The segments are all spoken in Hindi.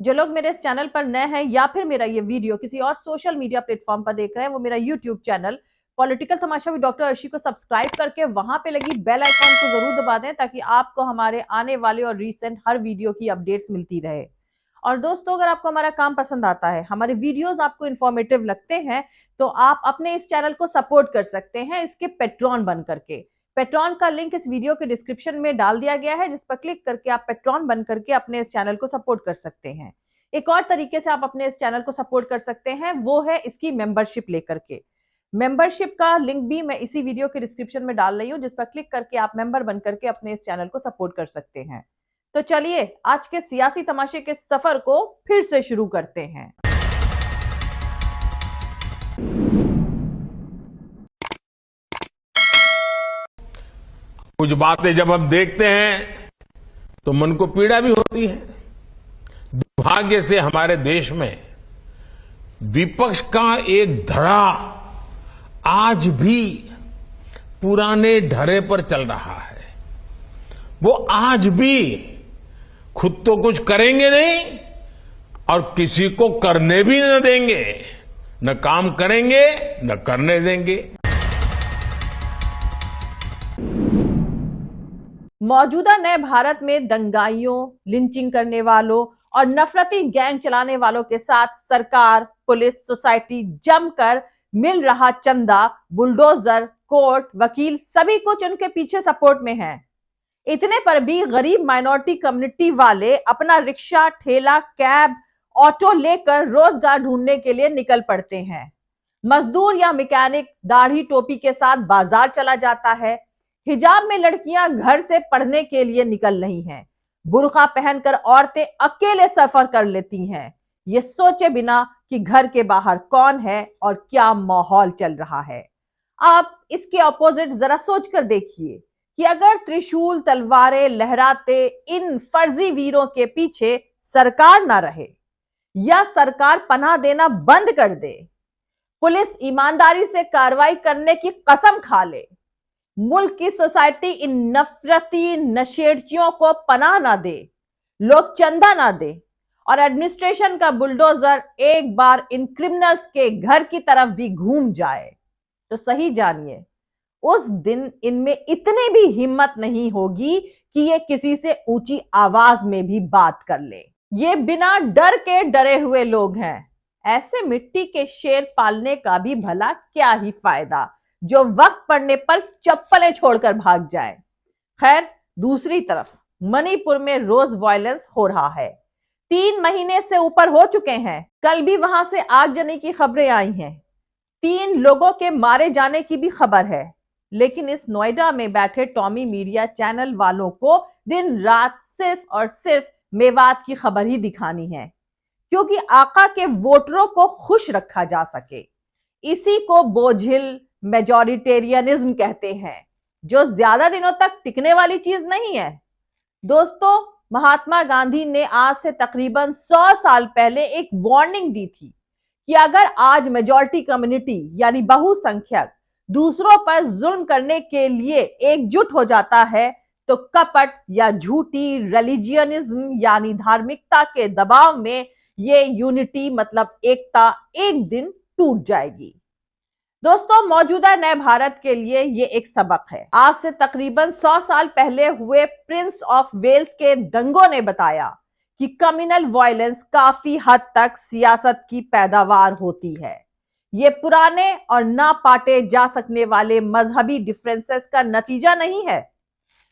जो लोग मेरे इस चैनल पर नए हैं या फिर मेरा ये वीडियो किसी और सोशल मीडिया प्लेटफॉर्म पर देख रहे हैं, वो मेरा YouTube channel political Tamasha with doctor Arshi को सब्सक्राइब करके वहां पे लगी बेल आइकॉन को जरूर दबा दें ताकि आपको हमारे आने वाले और रीसेंट हर वीडियो की अपडेट्स मिलती रहे। और दोस्तों, अगर आपको हमारा काम पसंद आता है, हमारे वीडियोस आपको इन्फॉर्मेटिव लगते हैं, तो आप अपने इस चैनल को सपोर्ट कर सकते हैं इसके पेट्रॉन बन करके। पेट्रॉन का लिंक इस वीडियो के डिस्क्रिप्शन में डाल दिया गया है, जिस पर क्लिक करके आप पेट्रॉन बन करके अपने इस चैनल को सपोर्ट कर सकते हैं। एक और तरीके से आप अपने इस चैनल को सपोर्ट कर सकते हैं, वो है इसकी मेंबरशिप लेकर के। मेंबरशिप का लिंक भी मैं इसी वीडियो के डिस्क्रिप्शन में डाल रही हूं, जिस पर क्लिक करके आप मेंबर बन करके अपने इस चैनल को सपोर्ट कर सकते हैं। तो चलिए आज के सियासी तमाशे के सफर को फिर से शुरू करते हैं। कुछ बातें जब हम देखते हैं तो मन को पीड़ा भी होती है। दुर्भाग्य से हमारे देश में विपक्ष का एक धड़ा आज भी पुराने ढरे पर चल रहा है। वो आज भी खुद तो कुछ करेंगे नहीं और किसी को करने भी न देंगे, न काम करेंगे न करने देंगे। मौजूदा नए भारत में दंगाइयों, लिंचिंग करने वालों और नफरती गैंग चलाने वालों के साथ सरकार, पुलिस, सोसाइटी जमकर मिल रहा चंदा, बुलडोजर, कोर्ट, वकील सभी कुछ उनके पीछे सपोर्ट में है। इतने पर भी गरीब माइनॉरिटी कम्युनिटी वाले अपना रिक्शा, ठेला, कैब, ऑटो लेकर रोजगार ढूंढने के लिए निकल पड़ते हैं। मजदूर या मैकेनिक दाढ़ी टोपी के साथ बाजार चला जाता है। हिजाब में लड़कियां घर से पढ़ने के लिए निकल रही हैं। बुर्का पहनकर औरतें अकेले सफर कर लेती हैं, ये सोचे बिना कि घर के बाहर कौन है और क्या माहौल चल रहा है। आप इसके ऑपोजिट जरा सोचकर देखिए कि अगर त्रिशूल तलवारें लहराते इन फर्जी वीरों के पीछे सरकार ना रहे या सरकार पनाह देना बंद कर दे, पुलिस ईमानदारी से कार्रवाई करने की कसम खा ले, मुल्क की सोसाइटी इन नफरती नशेड़ियों को पनाह ना दे, लोग चंदा ना दे और एडमिनिस्ट्रेशन का बुलडोजर एक बार इन क्रिमिनल्स के घर की तरफ भी घूम जाए, तो सही जानिए उस दिन इनमें इतनी भी हिम्मत नहीं होगी कि ये किसी से ऊंची आवाज में भी बात कर ले। ये बिना डर के डरे हुए लोग हैं। ऐसे मिट्टी के शेर पालने का भी भला क्या ही फायदा, जो वक्त पड़ने पर चप्पलें छोड़कर भाग जाए। खैर, दूसरी तरफ मणिपुर में रोज वायलेंस हो रहा है। 3 महीने से ऊपर हो चुके हैं। कल भी वहां से आगजनी की खबरें आई हैं। 3 लोगों के मारे जाने की भी खबर है। लेकिन इस नोएडा में बैठे टॉमी मीडिया चैनल वालों को दिन रात सिर्फ और सिर्फ मेवात की खबर ही दिखानी है, क्योंकि आका के वोटरों को खुश रखा जा सके। इसी को बोझिल मेजॉरिटेरियनिज्म कहते हैं, जो ज्यादा दिनों तक टिकने वाली चीज नहीं है। दोस्तों, महात्मा गांधी ने आज से तकरीबन 100 साल पहले एक वार्निंग दी थी कि अगर आज मेजॉरिटी कम्युनिटी यानी बहुसंख्यक दूसरों पर जुल्म करने के लिए एकजुट हो जाता है, तो कपट या झूठी रिलीजियनिज्म यानी धार्मिकता के दबाव में ये यूनिटी मतलब एकता एक दिन टूट जाएगी। दोस्तों, मौजूदा नए भारत के लिए ये एक सबक है। आज से तकरीबन 100 साल पहले हुए प्रिंस ऑफ वेल्स के दंगों ने बताया कि कम्युनल वायलेंस काफी हद तक सियासत की पैदावार होती है। ये पुराने और ना पाटे जा सकने वाले मजहबी डिफरेंसेस का नतीजा नहीं है।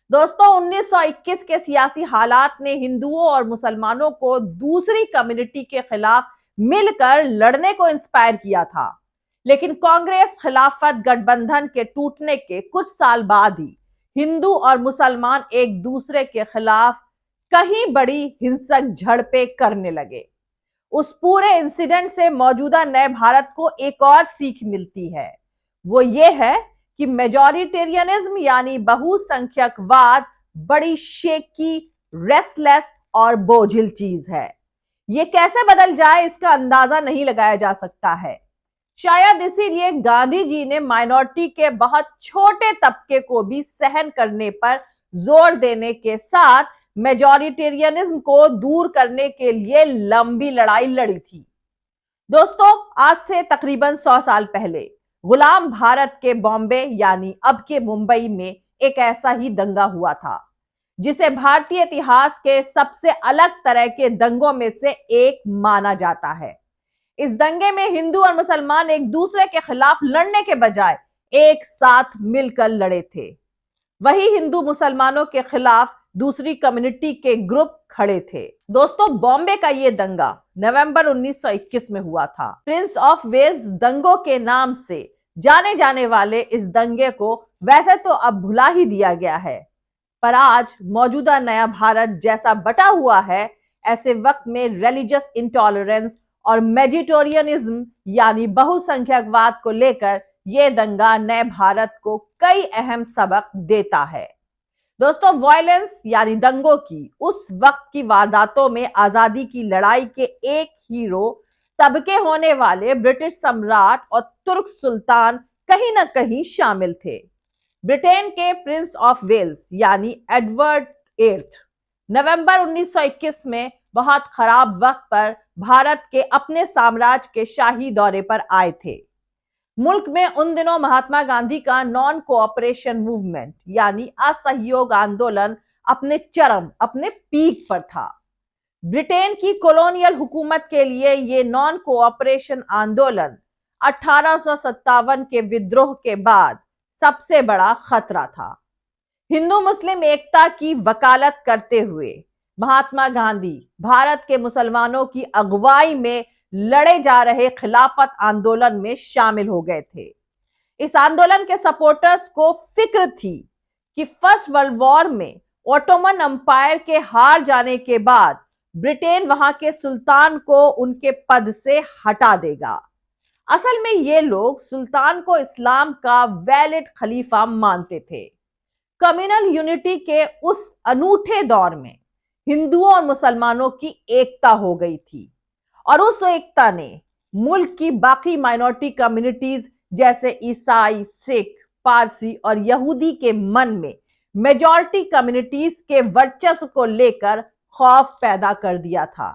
दोस्तों, 1921 के सियासी हालात ने हिंदुओं और मुसलमानों को दूसरी कम्युनिटी के खिलाफ मिलकर लड़ने को इंस्पायर किया था। लेकिन कांग्रेस खिलाफत गठबंधन के टूटने के कुछ साल बाद ही हिंदू और मुसलमान एक दूसरे के खिलाफ कहीं बड़ी हिंसक झड़पें करने लगे। उस पूरे इंसिडेंट से मौजूदा नए भारत को एक और सीख मिलती है। वो ये है कि मेजॉरिटेरियनिज्म यानी बहुसंख्यकवाद बड़ी शेकी, रेस्टलेस और बोझिल चीज है। ये कैसे बदल जाए इसका अंदाजा नहीं लगाया जा सकता है। शायद इसीलिए गांधी जी ने माइनॉरिटी के बहुत छोटे तबके को भी सहन करने पर जोर देने के साथ मेजॉरिटेरियनिज्म को दूर करने के लिए लंबी लड़ाई लड़ी थी। दोस्तों, आज से तकरीबन 100 साल पहले गुलाम भारत के बॉम्बे यानी अब के मुंबई में एक ऐसा ही दंगा हुआ था, जिसे भारतीय इतिहास के सबसे अलग तरह के दंगों में से एक माना जाता है। इस दंगे में हिंदू और मुसलमान एक दूसरे के खिलाफ लड़ने के बजाय एक साथ मिलकर लड़े थे। वही हिंदू मुसलमानों के खिलाफ दूसरी कम्युनिटी के ग्रुप खड़े थे। दोस्तों, बॉम्बे का ये दंगा नवंबर 1921 में हुआ था। प्रिंस ऑफ वेल्स दंगों के नाम से जाने जाने वाले इस दंगे को वैसे तो अब भुला ही दिया गया है, पर आज मौजूदा नया भारत जैसा बटा हुआ है, ऐसे वक्त में रिलीजियस इंटॉलरेंस और मेजिटोरियनिज्म यानी बहुसंख्यकवाद को लेकर यह दंगा नए भारत को कई अहम सबक देता है। दोस्तों, वायलेंस यानी दंगों की उस वक्त की वारदातों में आजादी की लड़ाई के एक हीरो तबके होने वाले ब्रिटिश सम्राट और तुर्क सुल्तान कहीं ना कहीं शामिल थे। ब्रिटेन के प्रिंस ऑफ वेल्स यानी एडवर्ड एट्थ नवंबर 1921 में बहुत खराब वक्त पर भारत के अपने साम्राज्य के शाही दौरे पर आए थे। मुल्क में उन दिनों महात्मा गांधी का नॉन कोऑपरेशन मूवमेंट यानी असहयोग आंदोलन अपने पीक पर था। ब्रिटेन की कॉलोनियल हुकूमत के लिए ये नॉन कोऑपरेशन आंदोलन 1857 के विद्रोह के बाद सबसे बड़ा खतरा था। हिंदू मुस्लिम एकता की वकालत करते हुए महात्मा गांधी भारत के मुसलमानों की अगुवाई में लड़े जा रहे खिलाफत आंदोलन में शामिल हो गए थे। इस आंदोलन के सपोर्टर्स को फिक्र थी कि फर्स्ट वर्ल्ड वॉर में ऑटोमन एम्पायर के हार जाने के बाद ब्रिटेन वहां के सुल्तान को उनके पद से हटा देगा। असल में ये लोग सुल्तान को इस्लाम का वैलिड खलीफा मानते थे। कम्युनल यूनिटी के उस अनूठे दौर में हिंदुओं और मुसलमानों की एकता हो गई थी और उस एकता ने मुल्क की बाकी माइनॉरिटी कम्युनिटीज जैसे ईसाई, सिख, पारसी और यहूदी के मन में मेजॉरिटी कम्युनिटीज के वर्चस्व को लेकर खौफ पैदा कर दिया था।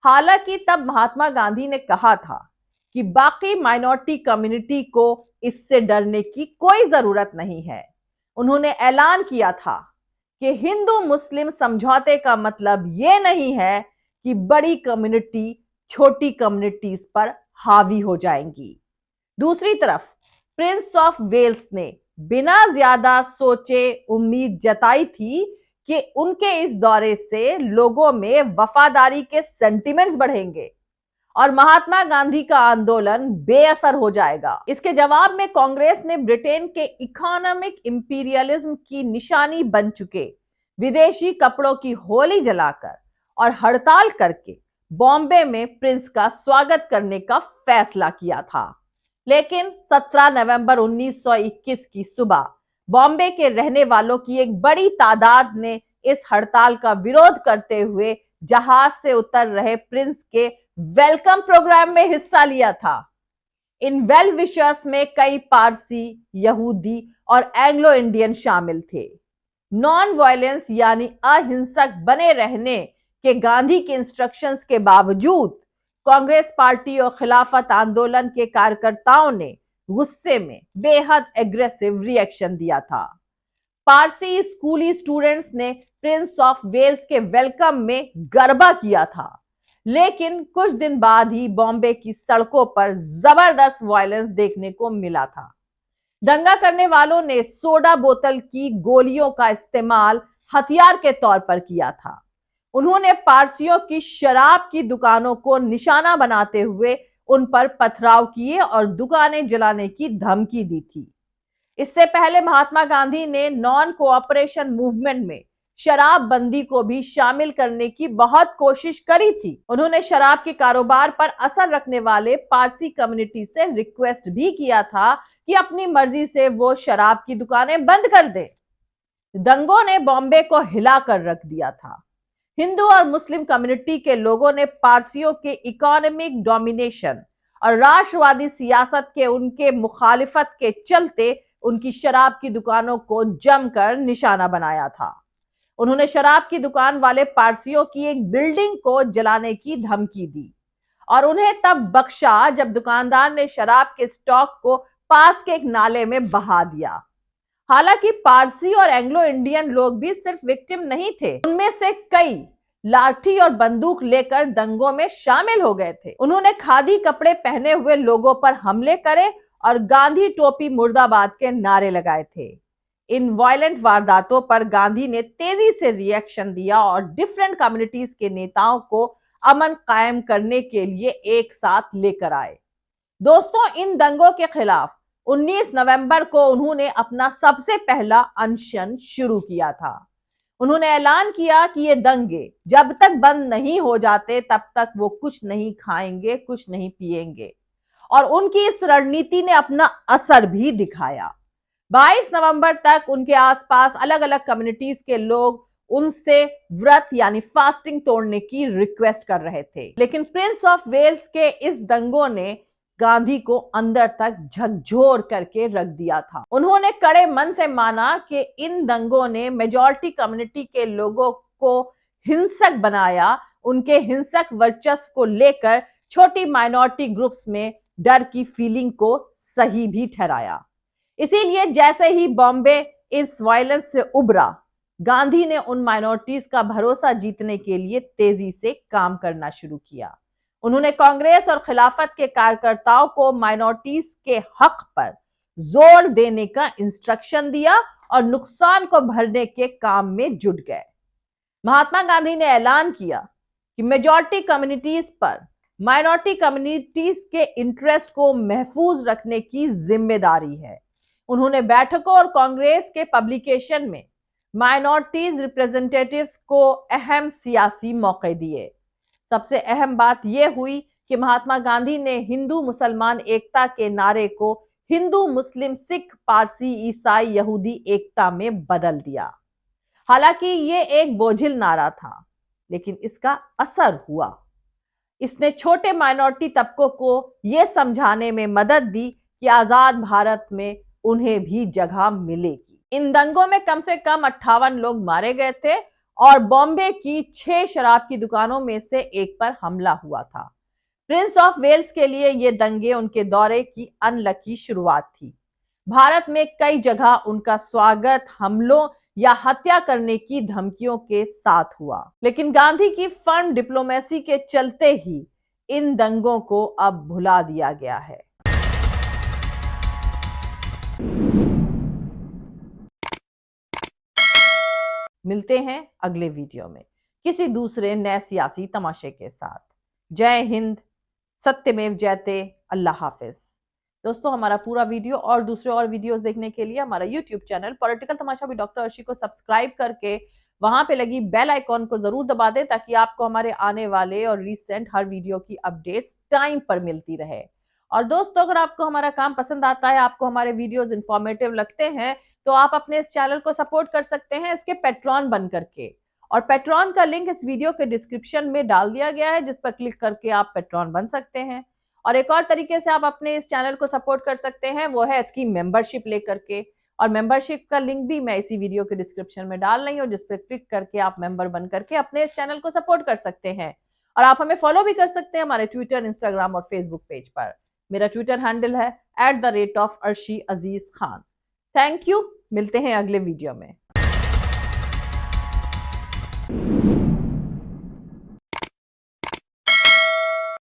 हालांकि तब महात्मा गांधी ने कहा था कि बाकी माइनॉरिटी कम्युनिटी को इससे डरने की कोई जरूरत नहीं है। उन्होंने ऐलान किया था कि हिंदू मुस्लिम समझौते का मतलब यह नहीं है कि बड़ी कम्युनिटी छोटी कम्युनिटीज पर हावी हो जाएंगी। दूसरी तरफ प्रिंस ऑफ वेल्स ने बिना ज्यादा सोचे उम्मीद जताई थी कि उनके इस दौरे से लोगों में वफादारी के सेंटिमेंट्स बढ़ेंगे और महात्मा गांधी का आंदोलन बेअसर हो जाएगा। इसके जवाब में कांग्रेस ने ब्रिटेन के इकोनॉमिक इंपीरियलिज्म की निशानी बन चुके विदेशी कपड़ों की होली जलाकर और हड़ताल करके बॉम्बे में प्रिंस का स्वागत करने का फैसला किया था। लेकिन 17 नवंबर 1921 की सुबह बॉम्बे के रहने वालों की एक बड़ी तादाद ने इस हड़ताल का विरोध करते हुए जहाज से उतर रहे प्रिंस के वेलकम प्रोग्राम में हिस्सा लिया था। इन वेल विशर्स में कई पारसी, यहूदी और एंग्लो इंडियन शामिल थे। नॉन वायलेंस यानी अहिंसक बने रहने के गांधी के इंस्ट्रक्शंस के बावजूद कांग्रेस पार्टी और खिलाफत आंदोलन के कार्यकर्ताओं ने गुस्से में बेहद एग्रेसिव रिएक्शन दिया था। पारसी स्कूली स्टूडेंट्स ने प्रिंस ऑफ वेल्स के वेलकम में गरबा किया था, लेकिन कुछ दिन बाद ही बॉम्बे की सड़कों पर जबरदस्त वायलेंस देखने को मिला था। दंगा करने वालों ने सोडा बोतल की गोलियों का इस्तेमाल हथियार के तौर पर किया था। उन्होंने पारसियों की शराब की दुकानों को निशाना बनाते हुए उन पर पथराव किए और दुकानें जलाने की धमकी दी थी। इससे पहले महात्मा गांधी ने नॉन कोऑपरेशन मूवमेंट में शराब बंदी को भी शामिल करने की बहुत कोशिश करी थी। उन्होंने शराब के कारोबार पर असर रखने वाले पारसी कम्युनिटी से रिक्वेस्ट भी किया था कि अपनी मर्जी से वो शराब की दुकानें बंद कर दे। दंगों ने बॉम्बे को हिला कर रख दिया था। हिंदू और मुस्लिम कम्युनिटी के लोगों ने पारसियों के इकोनॉमिक डोमिनेशन और राष्ट्रवादी सियासत के उनके मुखालिफत के चलते उनकी शराब की दुकानों को जमकर निशाना बनाया था। उन्होंने शराब की दुकान वाले पारसियों की एक बिल्डिंग को जलाने की धमकी दी और उन्हें तब बख्शा जब दुकानदार ने शराब के स्टॉक को पास के एक नाले में बहा दिया। हालांकि पारसी और एंग्लो इंडियन लोग भी सिर्फ विक्टिम नहीं थे, उनमें से कई लाठी और बंदूक लेकर दंगों में शामिल हो गए थे। उन्होंने खादी कपड़े पहने हुए लोगों पर हमले करे और गांधी टोपी मुर्दाबाद के नारे लगाए थे। इन वायलेंट वारदातों पर गांधी ने तेजी से रिएक्शन दिया और डिफरेंट कम्युनिटीज के नेताओं को अमन कायम करने के लिए एक साथ लेकर आए। दोस्तों, इन दंगों के खिलाफ 19 नवंबर को उन्होंने अपना सबसे पहला अनशन शुरू किया था। उन्होंने ऐलान किया कि ये दंगे जब तक बंद नहीं हो जाते तब तक वो कुछ नहीं खाएंगे, कुछ नहीं पिएंगे, और उनकी इस रणनीति ने अपना असर भी दिखाया। 22 नवंबर तक उनके आसपास अलग अलग कम्युनिटीज के लोग उनसे व्रत यानी फास्टिंग तोड़ने की रिक्वेस्ट कर रहे थे, लेकिन प्रिंस ऑफ वेल्स के इस दंगों ने गांधी को अंदर तक झकझोर करके रख दिया था। उन्होंने कड़े मन से माना कि इन दंगों ने मेजॉरिटी कम्युनिटी के लोगों को हिंसक बनाया। उनके हिंसक वर्चस्व को लेकर छोटी माइनॉरिटी ग्रुप्स में डर की फीलिंग को सही भी ठहराया। इसीलिए जैसे ही बॉम्बे इस वायलेंस से उभरा, गांधी ने उन माइनॉरिटीज का भरोसा जीतने के लिए तेजी से काम करना शुरू किया। उन्होंने कांग्रेस और खिलाफत के कार्यकर्ताओं को माइनॉरिटीज के हक पर जोर देने का इंस्ट्रक्शन दिया और नुकसान को भरने के काम में जुट गए। महात्मा गांधी ने ऐलान किया कि मेजॉरिटी कम्युनिटीज पर माइनॉरिटी कम्युनिटीज के इंटरेस्ट को महफूज रखने की जिम्मेदारी है। उन्होंने बैठकों और कांग्रेस के पब्लिकेशन में माइनॉरिटीज रिप्रेजेंटेटिव्स को अहम सियासी मौके दिए। सबसे अहम बात यह हुई कि महात्मा गांधी ने हिंदू मुसलमान एकता के नारे को हिंदू मुस्लिम सिख पारसी ईसाई यहूदी एकता में बदल दिया। हालांकि ये एक बोझिल नारा था, लेकिन इसका असर हुआ। इसने छोटे माइनॉरिटी तबकों को यह समझाने में मदद दी कि आजाद भारत में उन्हें भी जगह मिलेगी। इन दंगों में कम से कम 58 लोग मारे गए थे और बॉम्बे की 6 शराब की दुकानों में से एक पर हमला हुआ था। प्रिंस ऑफ वेल्स के लिए ये दंगे उनके दौरे की अनलकी शुरुआत थी। भारत में कई जगह उनका स्वागत हमलों या हत्या करने की धमकियों के साथ हुआ, लेकिन गांधी की फर्म डिप्लोमेसी के चलते ही इन दंगों को अब भुला दिया गया है। मिलते हैं अगले वीडियो में किसी दूसरे नए सियासी तमाशे के साथ। जय हिंद, सत्यमेव जयते, अल्लाह हाफिज। दोस्तों, हमारा पूरा वीडियो और दूसरे और वीडियोस देखने के लिए हमारा YouTube channel political Tamasha with doctor Arshi को सब्सक्राइब करके वहां पे लगी बेल आइकॉन को जरूर दबा दें, ताकि आपको हमारे आने वाले और रिसेंट हर वीडियो की अपडेट्स टाइम पर मिलती रहे। और दोस्तों, अगर आपको हमारा काम पसंद आता है, आपको हमारे वीडियोस इंफॉर्मेटिव लगते हैं, तो आप अपने इस चैनल को सपोर्ट कर सकते हैं इसके पैट्रॉन बन करके। और पैट्रॉन का लिंक इस वीडियो के डिस्क्रिप्शन में डाल दिया गया है, जिस पर क्लिक करके आप पैट्रॉन बन सकते हैं। और एक और तरीके से आप अपने इस चैनल को सपोर्ट कर सकते हैं, वो है इसकी मेंबरशिप लेकर के। और मेंबरशिप का लिंक भी मैं इसी वीडियो के डिस्क्रिप्शन में डाल रही हूँ, जिस पर क्लिक करके आप मेंबर बन करके अपने इस चैनल को सपोर्ट कर सकते हैं। और आप हमें फॉलो भी कर सकते हैं हमारे ट्विटर, इंस्टाग्राम और फेसबुक पेज पर। मेरा ट्विटर हैंडल है @arshi aziz khan। Thank you. मिलते हैं अगले वीडियो में।